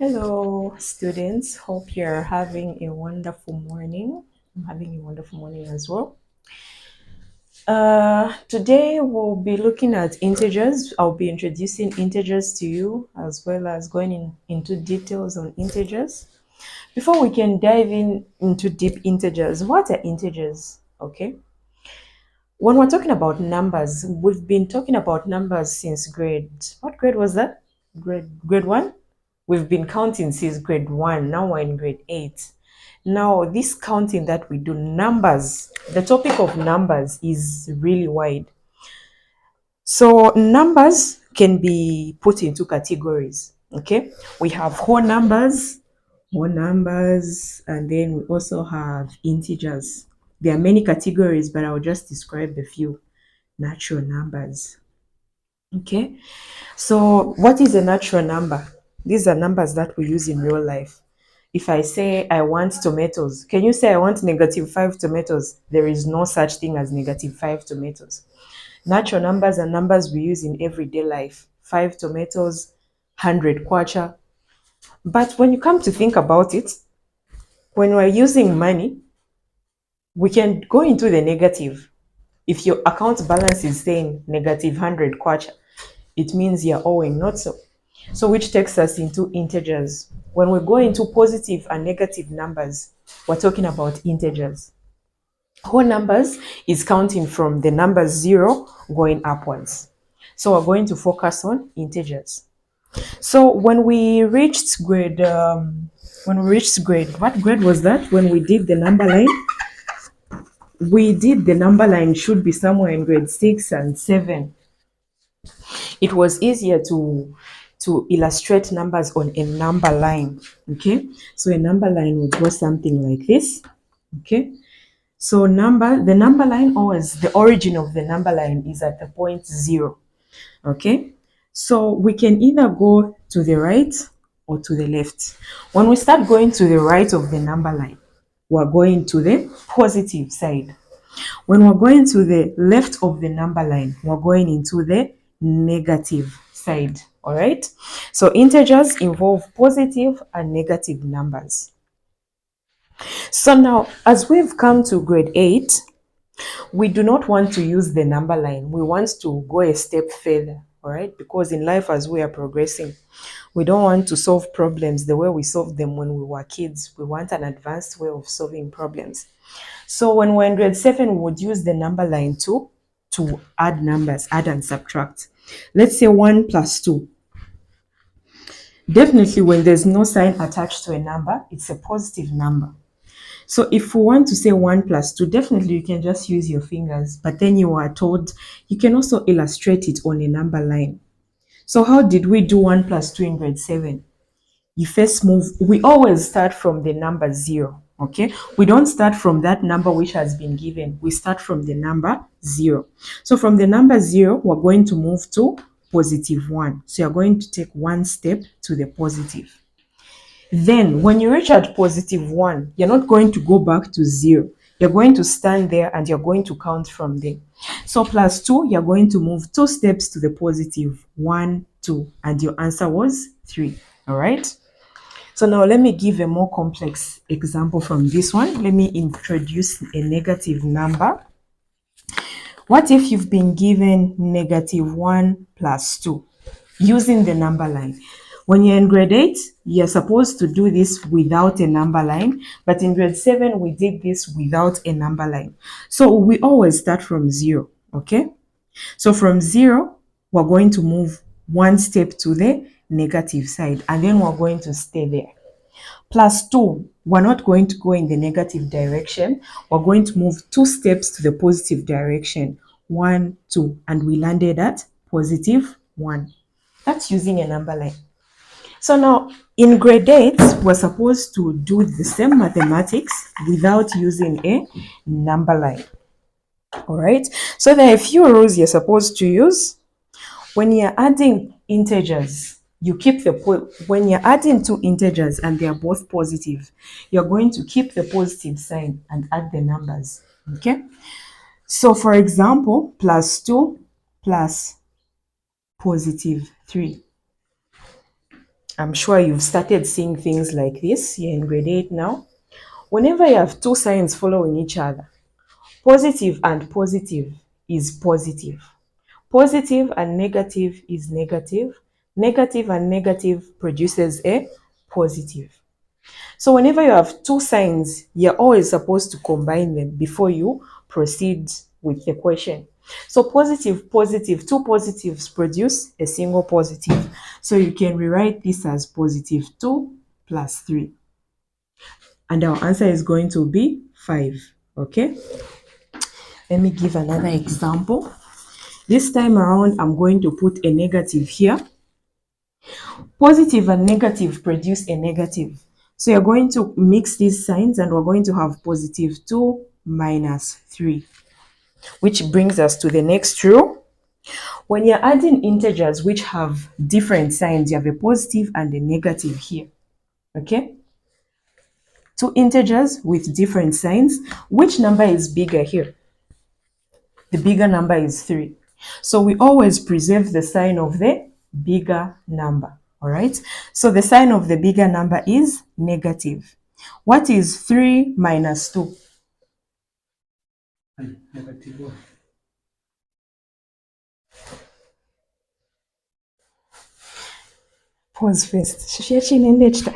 Hello, students. Hope you're having a wonderful morning. I'm having a wonderful morning as well. Today we'll be looking at integers. I'll be introducing integers to you as well as going into details on integers. Before we can dive into deep integers, what are integers? Okay. When we're talking about numbers, we've been talking about numbers since what grade was that? Grade one? We've been counting since grade one. Now we're in grade eight. Now, this counting that we do, numbers, the topic of numbers is really wide. So, numbers can be put into categories. Okay, we have whole numbers, and then we also have integers. There are many categories, but I'll just describe a few. Natural numbers. Okay, so what is a natural number? These are numbers that we use in real life. If I say I want tomatoes, can you say I want -5 tomatoes? There is no such thing as -5 tomatoes. Natural numbers are numbers we use in everyday life. 5 tomatoes, 100 kwacha. But when you come to think about it, when we're using money, we can go into the negative. If your account balance is saying -100 kwacha, it means you're owing, not so. So which takes us into integers. When we go into positive and negative numbers, we're talking about integers. Whole numbers is counting from the number 0 going upwards. So we're going to focus on integers. So what grade was that? When we did the number line, should be somewhere in grade 6 and 7. It was easier to illustrate numbers on a number line. Okay, so a number line would go something like this. Okay, so the number line, always the origin of the number line is at the point 0. Okay, so we can either go to the right or to the left. When we start going to the right of the number line, we're going to the positive side. When we're going to the left of the number line, we're going into the negative side. All right. So integers involve positive and negative numbers. So now, as we've come to grade 8, we do not want to use the number line. We want to go a step further. All right. Because in life, as we are progressing, we don't want to solve problems the way we solved them when we were kids. We want an advanced way of solving problems. So when we're in grade 7, we would use the number line to add numbers, add and subtract. Let's say 1 plus 2. Definitely when there's no sign attached to a number, it's a positive number. So if we want to say 1 plus 2, definitely you can just use your fingers, but then you are told you can also illustrate it on a number line. So how did we do 1 plus 2 in grade 7? We always start from the number 0. Okay, we don't start from that number which has been given. We start from the number 0. So from the number 0, we're going to move to +1. So you're going to take one step to the positive. Then when you reach at +1, you're not going to go back to 0. You're going to stand there and you're going to count from there. So +2, you're going to move 2 steps to the positive. 1, 2, and your answer was 3. All right. So now let me give a more complex example from this one. Let me introduce a negative number. What if you've been given -1 plus 2 using the number line? When you're in grade 8, you're supposed to do this without a number line, but in grade 7, we did this without a number line. So we always start from 0, okay? So from 0, we're going to move one step to the negative side, and then we're going to stay there. +2, we're not going to go in the negative direction. We're going to move 2 steps to the positive direction. 1, 2, and we landed at +1. That's using a number line. So now in grade 8, we're supposed to do the same mathematics without using a number line. All right. So there are a few rules you're supposed to use. When you're adding integers, when you're adding two integers and they are both positive, you're going to keep the positive sign and add the numbers. Okay. So for example, +2 plus +3. I'm sure you've started seeing things like this. You're in grade 8 now. Whenever you have two signs following each other, positive and positive is positive. Positive and negative is negative. Negative and negative produces a positive. So whenever you have two signs, you're always supposed to combine them before you proceed with the question. So positive, positive, two positives produce a single positive. So you can rewrite this as positive 2 plus 3. And our answer is going to be 5. Okay? Let me give another example. This time around, I'm going to put a negative here. Positive and negative produce a negative. So you're going to mix these signs and we're going to have positive 2 minus 3, which brings us to the next rule. When you're adding integers which have different signs, you have a positive and a negative here. Okay? Two integers with different signs. Which number is bigger here? The bigger number is 3. So we always preserve the sign of the bigger number. All right. So the sign of the bigger number is negative. What is 3 minus 2? Negative 1. Pause first.